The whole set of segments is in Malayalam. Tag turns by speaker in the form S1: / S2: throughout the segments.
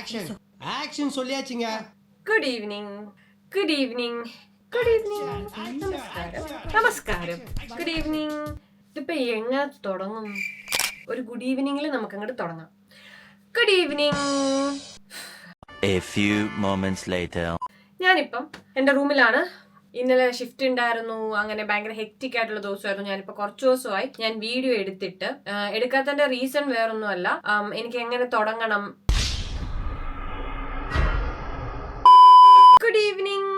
S1: ആക്ഷൻ ആക്ഷൻ சொல்லியாச்சுங்க.
S2: Good evening good evening good evening നമസ്കാരം ഗുഡ് ഈവനിങ്. ഇതിപ്പോ എങ്ങനെ തുടങ്ങും? ഒരു ഗുഡ് ഈവനിങ്ങിൽ നമുക്ക് അങ്ങോട്ട് തുടങ്ങാം. Good evening.
S3: A few moments later.
S2: ഞാനിപ്പം എൻ്റെ റൂമിലാണ്. ഇന്നലെ ഷിഫ്റ്റ് ഉണ്ടായിരുന്നു, അങ്ങനെ ഭയങ്കര ഹെക്റ്റിക് ആയിട്ടുള്ള ദിവസമായിരുന്നു. ഞാനിപ്പോൾ കുറച്ച് ദിവസമായി ഞാൻ വീഡിയോ എടുക്കാത്തതിന്റെ റീസൺ വേറൊന്നുമല്ല, എനിക്ക് എങ്ങനെ തുടങ്ങണം. Good evening.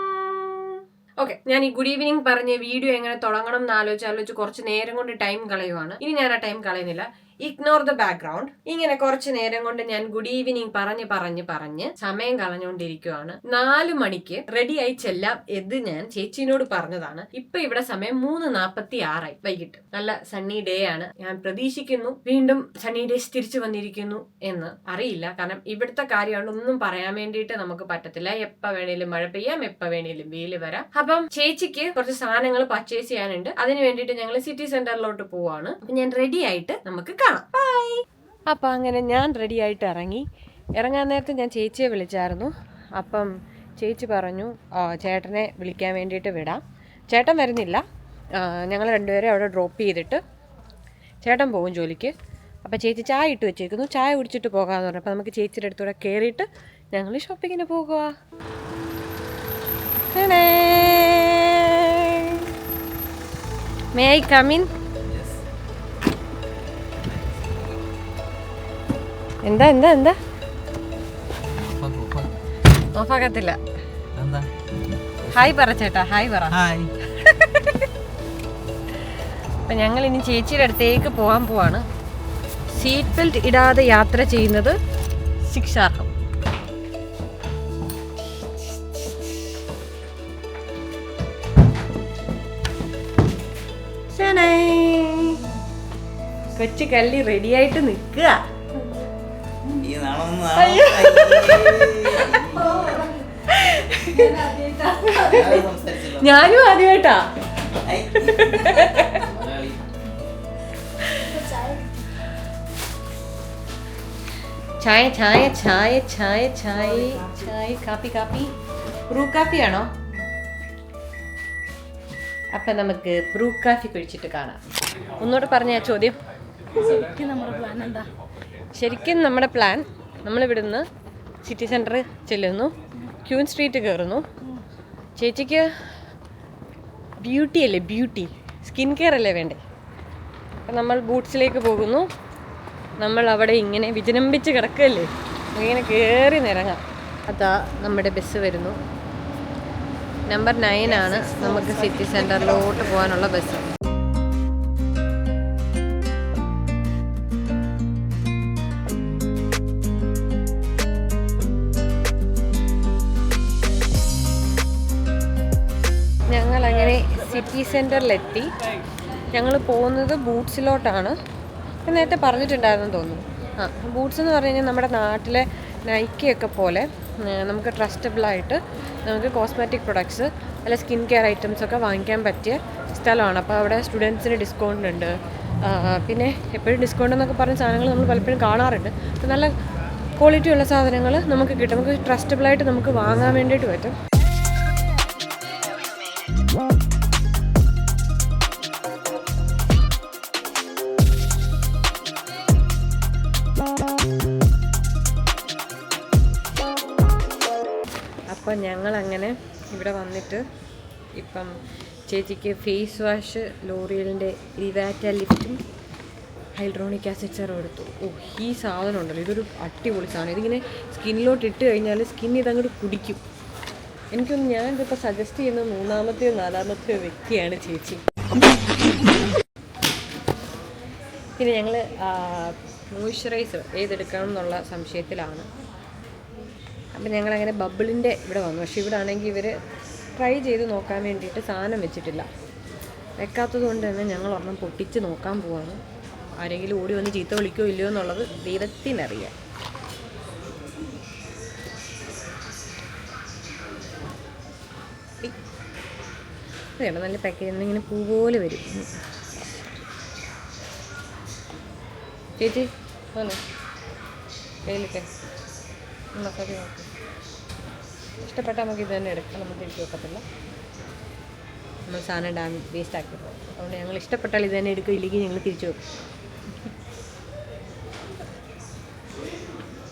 S2: ഓക്കെ, ഞാൻ ഈ ഗുഡ് ഈവനിങ് പറഞ്ഞ വീഡിയോ എങ്ങനെ തുടങ്ങണം എന്ന് ആലോചിച്ച് കുറച്ച് നേരം കൊണ്ട് ടൈം കളയുവാണ്. ഇനി ഞാൻ ആ ടൈം കളയുന്നില്ല. Ignore the background. ഇങ്ങനെ കുറച്ച് നേരം കൊണ്ട് ഞാൻ ഗുഡ് ഈവനിങ് പറഞ്ഞ് സമയം കളഞ്ഞുകൊണ്ടിരിക്കുവാണ്. 4 മണിക്ക് റെഡി ആയി ചെല്ലാം എന്ന് ഞാൻ ചേച്ചിനോട് പറഞ്ഞതാണ്. ഇപ്പൊ ഇവിടെ സമയം 3:46 വൈകിട്ട്. നല്ല സണ്ണി ഡേ ആണ്. ഞാൻ പ്രതീക്ഷിക്കുന്നു വീണ്ടും സണ്ണി ഡേസ് തിരിച്ചു വന്നിരിക്കുന്നു എന്ന്. അറിയില്ല, കാരണം ഇവിടുത്തെ കാര്യമാണ്, ഒന്നും പറയാൻ വേണ്ടിയിട്ട് നമുക്ക് പറ്റത്തില്ല. എപ്പ വേണേലും മഴ പെയ്യാം, എപ്പ വേണേലും വെയില് വരാം. അപ്പം ചേച്ചിക്ക് കുറച്ച് സാധനങ്ങൾ പർച്ചേസ് ചെയ്യാനുണ്ട്. അതിന് വേണ്ടിയിട്ട് ഞങ്ങൾ സിറ്റി സെന്ററിലോട്ട് പോവാണ്. അപ്പൊ ഞാൻ റെഡി ആയിട്ട് നമുക്ക് കാണാം. ബൈ. അപ്പം അങ്ങനെ ഞാൻ റെഡി ആയിട്ട് ഇറങ്ങാൻ നേരത്തെ ഞാൻ ചേച്ചിയെ വിളിച്ചായിരുന്നു. അപ്പം ചേച്ചി പറഞ്ഞു ചേട്ടനെ വിളിക്കാൻ വേണ്ടിയിട്ട് വിടാം. ചേട്ടൻ വരുന്നില്ല, ഞങ്ങൾ രണ്ടുപേരെ അവിടെ ഡ്രോപ്പ് ചെയ്തിട്ട് ചേട്ടൻ പോകും ജോലിക്ക്. അപ്പം ചേച്ചി ചായ ഇട്ട് വെച്ചേക്കുന്നു, ചായ കുടിച്ചിട്ട് പോകാമെന്ന് പറഞ്ഞു. അപ്പം നമുക്ക് ചേച്ചിയുടെ അടുത്തൂടെ കയറിയിട്ട് ഞങ്ങൾ ഷോപ്പിങ്ങിന് പോകുക. May I come in? എന്താ എന്താ എന്താ ഓഫാക്കത്തില്ല. ഹായ് പറ ചേട്ടാ, ഹായ് പറ. അപ്പൊ ഞങ്ങൾ ഇനി ചേച്ചിയുടെ അടുത്തേക്ക് പോകാൻ പോവാണ്. സീറ്റ് ബെൽറ്റ് ഇടാതെ യാത്ര ചെയ്യുന്നത് ശിക്ഷാർഹം. കൊച്ചു കള്ളി റെഡിയായിട്ട് നിൽക്കുക. ഞാനും ആദ്യമായിട്ടാ. ചായ ചായ ചായ ചായ ചായ ചായ കാപ്പി കാപ്പി. ബ്രൂ കാപ്പി ആണോ? അപ്പൊ നമുക്ക് ബ്രൂ കാപ്പി കുടിച്ചിട്ട് കാണാം. ഒന്നുകൂടെ പറഞ്ഞ ചോദ്യം. ശരിക്കും നമ്മുടെ പ്ലാൻ, നമ്മളിവിടുന്ന് സിറ്റി സെൻറ്റർ ചെല്ലുന്നു, ക്യൂൻ സ്ട്രീറ്റ് കയറുന്നു. ചേച്ചിക്ക് ബ്യൂട്ടി അല്ലേ, ബ്യൂട്ടി സ്കിൻ കെയർ അല്ലേ വേണ്ടേ? അപ്പം നമ്മൾ ബൂട്ട്സിലേക്ക് പോകുന്നു. നമ്മൾ അവിടെ ഇങ്ങനെ വിജനമ്പിച്ച് കിടക്കുകയല്ലേ, ഇങ്ങനെ കയറി നിറങ്ങാം. അതാ നമ്മുടെ ബസ് വരുന്നു. നമ്പർ 9 ആണ് നമുക്ക് സിറ്റി സെൻറ്ററിലോട്ട് പോകാനുള്ള ബസ്. ഞങ്ങളങ്ങനെ സിറ്റി സെൻറ്ററിലെത്തി. ഞങ്ങൾ പോകുന്നത് ബൂട്ട്സിലോട്ടാണ്. നേരത്തെ പറഞ്ഞിട്ടുണ്ടായിരുന്നു തോന്നുന്നു. ബൂട്ട്സ് എന്ന് പറഞ്ഞു കഴിഞ്ഞാൽ നമ്മുടെ നാട്ടിലെ നൈക്കിയൊക്കെ പോലെ നമുക്ക് ട്രസ്റ്റബിളായിട്ട് നമുക്ക് കോസ്മെറ്റിക് പ്രൊഡക്ട്സ് അല്ല സ്കിൻ കെയർ ഐറ്റംസ് ഒക്കെ വാങ്ങിക്കാൻ പറ്റിയ സ്ഥലമാണ്. അപ്പോൾ അവിടെ സ്റ്റുഡൻസിന് ഡിസ്കൗണ്ട് ഉണ്ട്. പിന്നെ എപ്പോഴും ഡിസ്കൗണ്ട് എന്നൊക്കെ പറഞ്ഞ സാധനങ്ങൾ നമ്മൾ പലപ്പോഴും കാണാറുണ്ട്. അപ്പോൾ നല്ല ക്വാളിറ്റി ഉള്ള സാധനങ്ങൾ നമുക്ക് കിട്ടും. നമുക്ക് ട്രസ്റ്റബിളായിട്ട് നമുക്ക് വാങ്ങാൻ വേണ്ടിയിട്ട് പറ്റും. അപ്പം ഞങ്ങളങ്ങനെ ഇവിടെ വന്നിട്ട് ഇപ്പം ചേച്ചിക്ക് ഫേസ് വാഷ് ലോറിയലിൻ്റെ റിവാറ്റ ലിഫ്റ്റും ഹൈഡ്രോണിക് ആസിഡ് സെറും എടുത്തു. ഈ സാധനം ഉണ്ടല്ലോ, ഇതൊരു അടിപൊളി സാധനം. ഇതിങ്ങനെ സ്കിന്നിലോട്ട് ഇട്ട് കഴിഞ്ഞാൽ സ്കിൻ ഇതങ്ങോട്ട് കുടിക്കും. എനിക്കൊന്ന് ഞാനിതിപ്പോൾ സജസ്റ്റ് ചെയ്യുന്ന 3-ാമത്തെയോ 4-ാമത്തെയോ വ്യക്തിയാണ് ചേച്ചി. പിന്നെ ഞങ്ങൾ മോയ്സ്ചറൈസർ ഏതെടുക്കണം എന്നുള്ള സംശയത്തിലാണ്. അപ്പം ഞങ്ങളങ്ങനെ ബബിളിൻ്റെ ഇവിടെ വന്നു. പക്ഷേ ഇവിടെ ആണെങ്കിൽ ഇവർ ട്രൈ ചെയ്ത് നോക്കാൻ വേണ്ടിയിട്ട് സാധനം വെച്ചിട്ടില്ല. വെക്കാത്തത് കൊണ്ട് തന്നെ ഞങ്ങൾ ഒരെണ്ണം പൊട്ടിച്ച് നോക്കാൻ പോവാണ്. ആരെങ്കിലും ഓടി വന്ന് ചീത്ത വിളിക്കുകയോ ഇല്ലയോ എന്നുള്ളത് ദൈവത്തിനറിയാം. വേണം നല്ല പാക്കേജ്, ഇങ്ങനെ പൂ പോലെ വരും. ചേച്ചി കയ്യിലിട്ടെ മസാല നോക്കി ഇഷ്ടപ്പെട്ടാൽ നമുക്ക് ഇത് തന്നെ എടുക്കാം, നമ്മൾ തിരിച്ചു വെക്കത്തില്ല. നമ്മൾ സാധനം വേസ്റ്റ് ആക്കി പോകും. അതുകൊണ്ട് ഞങ്ങൾ ഇഷ്ടപ്പെട്ടാൽ ഇത് തന്നെ എടുക്കും, ഇല്ലെങ്കിൽ ഞങ്ങൾ തിരിച്ചു വെക്കും.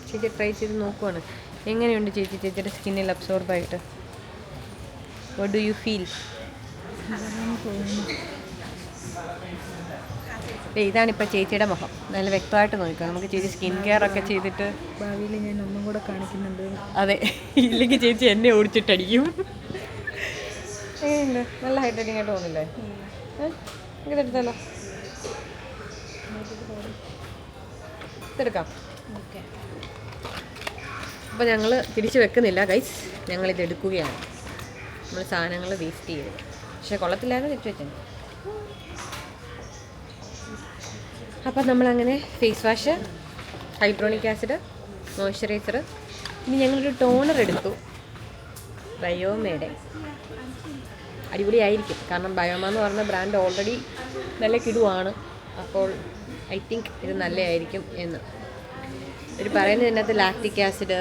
S2: ചേച്ചി ട്രൈ ചെയ്ത് നോക്കുവാണ്. എങ്ങനെയുണ്ട് ചേച്ചി, ചേച്ചിയുടെ സ്കിന്നിൽ അബ്സോർബായിട്ട്? What do you feel? ഇതാണിപ്പോൾ ചേച്ചിയുടെ മുഖം. നല്ല വ്യക്തമായിട്ട് നോക്കാം. നമുക്ക് ചേച്ചി സ്കിൻ കെയർ ഒക്കെ ചെയ്തിട്ട്
S4: ഭാവിയിൽ ഞാൻ ഒന്നും കൂടെ കാണിക്കുന്നുണ്ട്.
S2: അതെ, ഇല്ലെങ്കിൽ ചേച്ചി എന്നെ ഓടിച്ചിട്ടടിക്കും. എങ്ങനെയുണ്ട്? നല്ല ഹൈഡ്രേറ്റിംഗ് ആയിട്ട് തോന്നില്ലേ? ഇതെടുത്താലോ? ഇതെടുക്കാം.
S4: ഓക്കെ.
S2: അപ്പോൾ ഞങ്ങൾ തിരിച്ച് വെക്കുന്നില്ല ഗൈസ്, ഞങ്ങളിത് എടുക്കുകയാണ്. നമ്മൾ സാധനങ്ങൾ വേസ്റ്റ് ചെയ്ത്, പക്ഷേ കൊള്ളത്തില്ലാതെ തിരിച്ചു വെച്ചു. അപ്പം നമ്മളങ്ങനെ face wash, hyaluronic acid, moisturiser, ഇനി ഞങ്ങളൊരു ടോണർ എടുത്തു, ബയോമയുടെ. അടിപൊളിയായിരിക്കും, കാരണം ബയോമ എന്ന് പറഞ്ഞ ബ്രാൻഡ് ഓൾറെഡി നല്ല കിടുവാണ്. അപ്പോൾ ഐ തിങ്ക് ഇത് നല്ലതായിരിക്കും എന്ന് ഇവർ പറയുന്നത്. ഇതിനകത്ത് ലാക്റ്റിക് ആസിഡ്,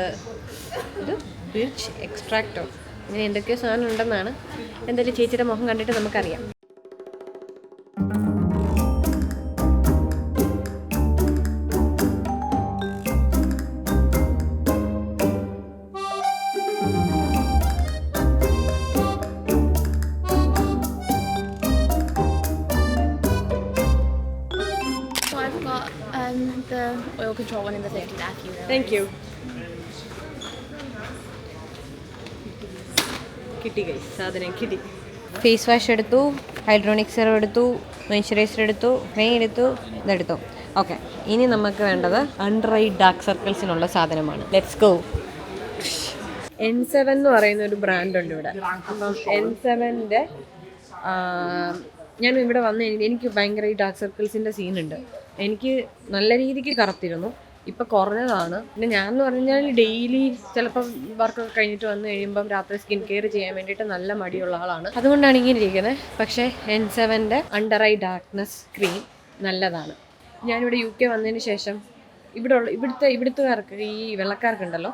S2: ഇത് ബിർച്ച് എക്സ്ട്രാക്റ്റോ, ഇങ്ങനെ എന്തൊക്കെയോ സാധനം ഉണ്ടെന്നാണ്. എന്തായാലും ചേച്ചിയുടെ മുഖം കണ്ടിട്ട് നമുക്കറിയാം.
S4: The oil control one in the safety bath unit.
S2: Thank you. കിട്ടി ഗൈസ്, സാധനം കിട്ടി. ഫേസ് വാഷ് എടുത്തു, ഹൈഡ്രോണിക് സെറം എടുത്തു, മോയ്സ്ചറൈസർ എടുത്തു, ക്രീം എടുത്തു, ഇതെടുത്തു. ഓക്കെ, ഇനി നമുക്ക് വേണ്ടത് അണ്ടർ ഐ ഡാർക്ക് സർക്കിൾസിനുള്ള സാധനമാണ്. Let's go. N7 എന്ന് പറയുന്ന ഒരു ബ്രാൻഡുണ്ട് ഇവിടെ. അപ്പം N7ൻ്റെ ഞാൻ ഇവിടെ വന്ന് എനിക്ക് ഭയങ്കര ഈ ഡാർക്ക് സർക്കിൾസിൻ്റെ സീനുണ്ട്. എനിക്ക് നല്ല രീതിക്ക് കറുത്തിരുന്നു, ഇപ്പം കുറഞ്ഞതാണ്. പിന്നെ ഞാൻ എന്ന് പറഞ്ഞാൽ ഡെയിലി ചിലപ്പം വർക്കൊക്കെ കഴിഞ്ഞിട്ട് വന്നു കഴിയുമ്പം രാത്രി സ്കിൻ കെയർ ചെയ്യാൻ വേണ്ടിയിട്ട് നല്ല മടിയുള്ള ആളാണ്. അതുകൊണ്ടാണ് ഇങ്ങനെ ഇരിക്കുന്നത്. പക്ഷേ N7ൻ്റെ അണ്ടർ ഐ ഡാർക്ക്നെസ് ക്രീം നല്ലതാണ്. ഞാനിവിടെ UK വന്നതിന് ശേഷം ഇവിടുത്തുകാർക്ക്, ഈ വെള്ളക്കാർക്കുണ്ടല്ലോ,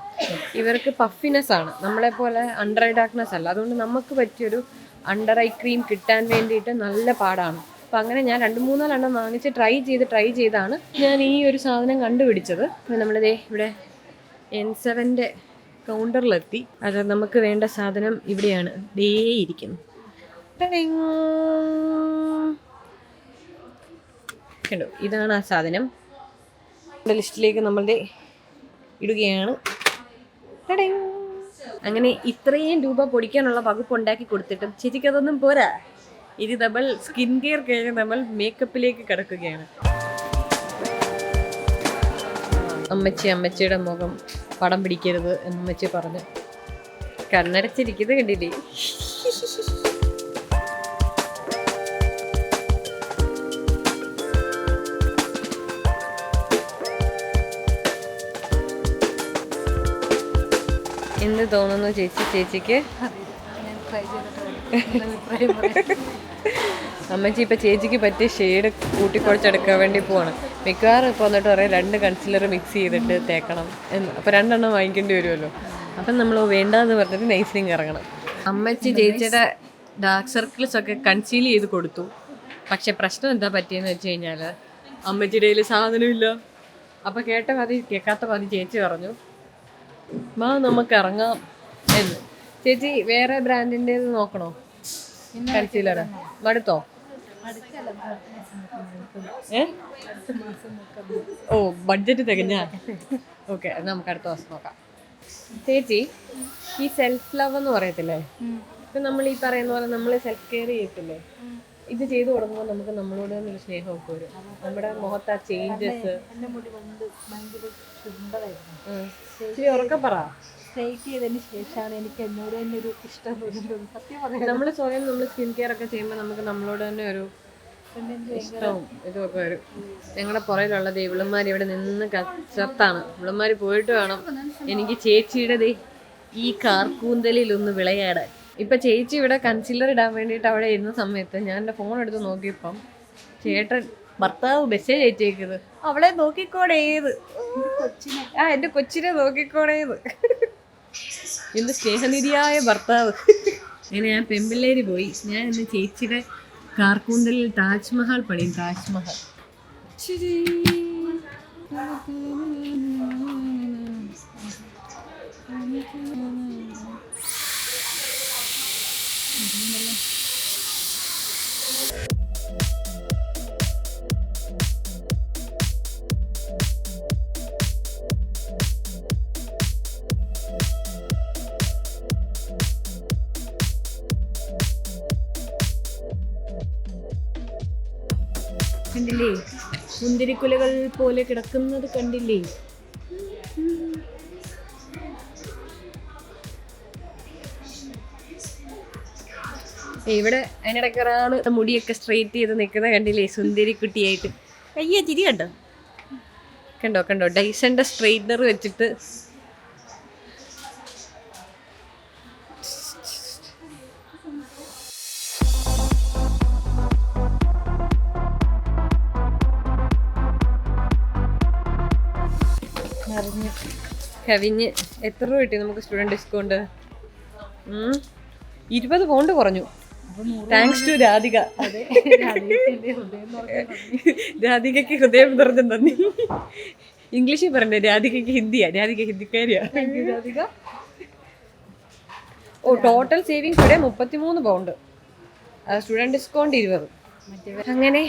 S2: ഇവർക്ക് പഫിനെസ് ആണ്, നമ്മളെപ്പോലെ അണ്ടർ ഐ ഡാർക്ക്നെസ് അല്ല. അതുകൊണ്ട് നമുക്ക് പറ്റിയൊരു അണ്ടർ ഐ ക്രീം കിട്ടാൻ വേണ്ടിയിട്ട് നല്ല പാടാണ്. അപ്പം അങ്ങനെ ഞാൻ 2-3 എണ്ണം വാങ്ങിച്ച് ട്രൈ ചെയ്താണ് ഞാൻ ഈ ഒരു സാധനം കണ്ടുപിടിച്ചത്. നമ്മളിതേ ഇവിടെ N7ൻ്റെ കൗണ്ടറിലെത്തി. അത് നമുക്ക് വേണ്ട സാധനം ഇവിടെയാണ് ദേ ഇരിക്കുന്നു. കണ്ടോ, ഇതാണ് ആ സാധനം. നമ്മുടെ ലിസ്റ്റിലേക്ക് നമ്മളുടെ ഇടുകയാണ്. അങ്ങനെ ഇത്രയും രൂപ പൊടിക്കാനുള്ള വകുപ്പ് ഉണ്ടാക്കി കൊടുത്തിട്ടും ചേച്ചിക്ക് അതൊന്നും പോരാ. ഇത് നമ്മൾ സ്കിൻ കെയർ കഴിഞ്ഞ് നമ്മൾ മേക്കപ്പിലേക്ക് കിടക്കുകയാണ്. അമ്മച്ചിയുടെ മുഖം പടം പിടിക്കരുത് എന്നമ്മച്ചി പറഞ്ഞു. കണ്ണടച്ചിരിക്കുന്നത് കണ്ടില്ലേ? എന്ത് തോന്നുന്നു ചേച്ചിക്ക്? അമ്മച്ചി ഇപ്പം ചേച്ചിക്ക് പറ്റിയ ഷെയ്ഡ് കൂട്ടിക്കുറച്ചെടുക്കാൻ വേണ്ടി പോവാണ്. മിക്കവാറും ഇപ്പോൾ വന്നിട്ട് പറയാം 2 കൺസീലർ മിക്സ് ചെയ്തിട്ട് തേക്കണം എന്ന്. അപ്പോൾ 2 എണ്ണം വാങ്ങിക്കേണ്ടി വരുമല്ലോ. അപ്പം നമ്മൾ വേണ്ടാന്ന് പറഞ്ഞിട്ട് നൈസിലിങ് ഇറങ്ങണം. അമ്മച്ചി ചേച്ചിയുടെ ഡാർക്ക് സർക്കിൾസ് ഒക്കെ കൺസീൽ ചെയ്ത് കൊടുത്തു. പക്ഷെ പ്രശ്നം എന്താ പറ്റിയെന്ന് വെച്ച് കഴിഞ്ഞാൽ അമ്മച്ചിയുടെ കയ്യിൽ സാധനമില്ല. അപ്പോൾ കേട്ട മതി കേൾക്കാത്ത മതി ചേച്ചി പറഞ്ഞു നമുക്ക് ഇറങ്ങാം എന്ന്. ചേച്ചി വേറെ ബ്രാൻഡിൻ്റെത് നോക്കണോ കൺസീലർ? മടുത്തോ? ഓ, ബഡ്ജറ്റ് തികഞ്ഞ. ഓക്കെ, നമുക്ക് അടുത്ത ദിവസം നോക്കാം. ചേച്ചി ഈ സെൽഫ് ലവ് എന്ന് പറയത്തില്ലേ, ഇപ്പം നമ്മൾ ഈ പറയുന്ന പോലെ നമ്മൾ സെൽഫ് കെയർ ചെയ്യത്തില്ലേ, ഇത് ചെയ്തു തുടങ്ങുമ്പോൾ നമുക്ക് നമ്മളോട് തന്നെ ഒരു സ്നേഹമൊക്കെ വരും. നമ്മുടെ മുഖത്ത് ആ ചേഞ്ചസ്. ശരി, ഉറക്കെ പറ.
S4: സ്ട്രൈറ്റ് ചെയ്തതിന് ശേഷമാണ് എനിക്ക് എന്നോട് തന്നെ ഒരു ഇഷ്ടം തോന്നുന്നത്. സത്യം പറയാം,
S2: നമ്മൾ സ്വയം നമ്മൾ സ്കിൻ കെയർ ഒക്കെ ചെയ്യുമ്പോൾ നമുക്ക് നമ്മളോട് തന്നെ ഒരു ഇഷ്ടവും ഇതുമൊക്കെ വരും. ഞങ്ങളുടെ പുറയിലുള്ള ഇവളന്മാർ ഇവിടെ നിന്ന് കച്ചത്താണ്. ഇവളന്മാർ പോയിട്ട് വേണം എനിക്ക് ചേച്ചിയുടെ ഈ കാർക്കൂന്തലിൽ ഒന്ന് വിളയാടാൻ. ഇപ്പം ചേച്ചി ഇവിടെ കൺസീലർ ഇടാൻ വേണ്ടിയിട്ട് അവിടെ ഇരുന്ന സമയത്ത് ഞാൻ എൻ്റെ ഫോൺ എടുത്ത് നോക്കിയപ്പം ചേട്ടൻ ഭർത്താവ് മെസ്സേജ് അയച്ചേക്കുന്നത് അവളെ നോക്കിക്കോടേത്. എന്റെ കൊച്ചിനെ നോക്കിക്കോടേത്. എന്ത് സ്നേഹനിധിയായ ഭർത്താവ്. അങ്ങനെ ഞാൻ പെമ്പിള്ളേര് പോയി. ഞാൻ ഇന്ന് ചേച്ചിയുടെ കാർക്കൂന്തലിൽ താജ്മഹൽ പണിയും. താജ്മഹൽ കണ്ടില്ലേ? മുന്തിരിക്കുലകൾ പോലെ കിടക്കുന്നത് കണ്ടില്ലേ? ഇവിടെ അതിനിടയ്ക്ക് ഒരാള് മുടിയൊക്കെ സ്ട്രെയിറ്റ് ചെയ്ത് നിൽക്കുന്ന കണ്ടില്ലേ? സുന്ദരിക്കുട്ടിയായിട്ട്. അയ്യോ ചിരി കണ്ടോ? കണ്ടോ കണ്ടോ? ഡൈസന്റെ സ്ട്രെയിറ്റ്നർ വെച്ചിട്ട് കവിഞ്ഞ്. എത്ര രൂപ കിട്ടി നമുക്ക് സ്റ്റുഡൻറ് ഡിസ്കൗണ്ട്? 20 പൗണ്ട് കുറഞ്ഞു. Thanks to Radhika. രാധികയ്ക്ക് ഹൃദയം നിറഞ്ഞ നന്ദി. ഇംഗ്ലീഷിൽ പറഞ്ഞേ. രാധികയ്ക്ക് ഹിന്ദിയാ. രാധിക ഹിന്ദിക്കാരിയാ. ടോട്ടൽ സേവിങ്സ് ഇവിടെ 33 പൗണ്ട്. Student discount 20. അങ്ങനെ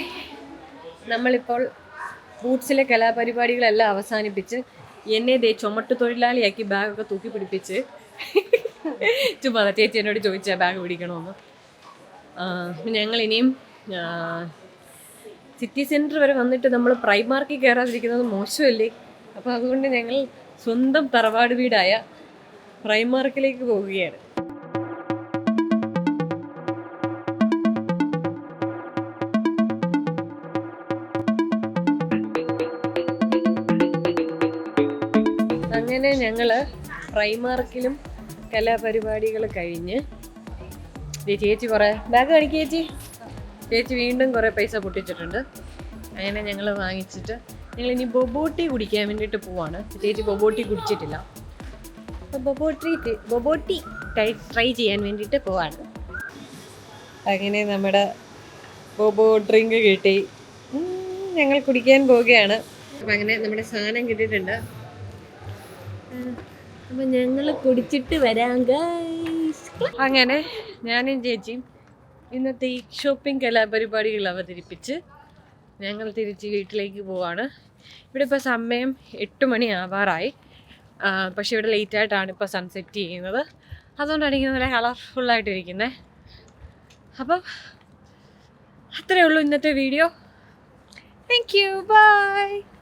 S2: നമ്മളിപ്പോൾ ബൂട്ട്സിലെ കലാപരിപാടികളെല്ലാം അവസാനിപ്പിച്ച് എന്നെ ചുമട്ട് തൊഴിലാളിയാക്കി ബാഗൊക്കെ തൂക്കി പിടിപ്പിച്ച് ചുമ്മാ ചേച്ചി എന്നോട് ചോദിച്ചാൽ ബാഗ് പിടിക്കണമെന്ന്. ഞങ്ങൾ ഇനിയും സിറ്റി സെൻറ്റർ വരെ വന്നിട്ട് നമ്മൾ പ്രൈമാർക്കിൽ കയറാതിരിക്കുന്നത് മോശമല്ലേ? അപ്പോൾ അതുകൊണ്ട് ഞങ്ങൾ സ്വന്തം തറവാട് വീടായ പ്രൈമാർക്കിലേക്ക് പോവുകയാണ്. അങ്ങനെ ഞങ്ങൾ പ്രൈമാർക്കിലും കലാപരിപാടികൾ കഴിഞ്ഞ് ചേച്ചി കുറേ ബാഗ് കാണിക്കുക. ചേച്ചി വീണ്ടും കുറേ പൈസ പൊട്ടിച്ചിട്ടുണ്ട്. അങ്ങനെ ഞങ്ങൾ വാങ്ങിച്ചിട്ട് ഞങ്ങളിനി ബൊബോട്ടി കുടിക്കാൻ വേണ്ടിയിട്ട് പോവാണ്. ചേച്ചി ബൊബോട്ടി കുടിച്ചിട്ടില്ല. അപ്പോൾ ബൊബോട്ടി ട്രൈ ചെയ്യാൻ വേണ്ടിയിട്ട് പോവാണ്. അങ്ങനെ നമ്മുടെ ബൊബോ ഡ്രിങ്ക് കിട്ടി. ഞങ്ങൾ കുടിക്കാൻ പോവുകയാണ്. അപ്പം അങ്ങനെ നമ്മുടെ സാധനം കിട്ടിയിട്ടുണ്ട്. അപ്പം ഞങ്ങൾ കുടിച്ചിട്ട് വരാം ഗൈസ്. അങ്ങനെ ഞാനും ചേച്ചിയും ഇന്നത്തെ ഈ ഷോപ്പിംഗ് കലാപരിപാടികൾ അവതരിപ്പിച്ച് ഞങ്ങൾ തിരിച്ച് വീട്ടിലേക്ക് പോവാണ്. ഇവിടെ ഇപ്പോൾ സമയം 8 മണി ആവാറായി. പക്ഷേ ഇവിടെ ലേറ്റായിട്ടാണ് ഇപ്പോൾ സൺസെറ്റ് ചെയ്യുന്നത്. അതുകൊണ്ടാണ് ഇങ്ങനെ നല്ല കളർഫുള്ളായിട്ടിരിക്കുന്നത്. അപ്പം അത്രയേ ഉള്ളൂ ഇന്നത്തെ വീഡിയോ. Thank you. ബൈ.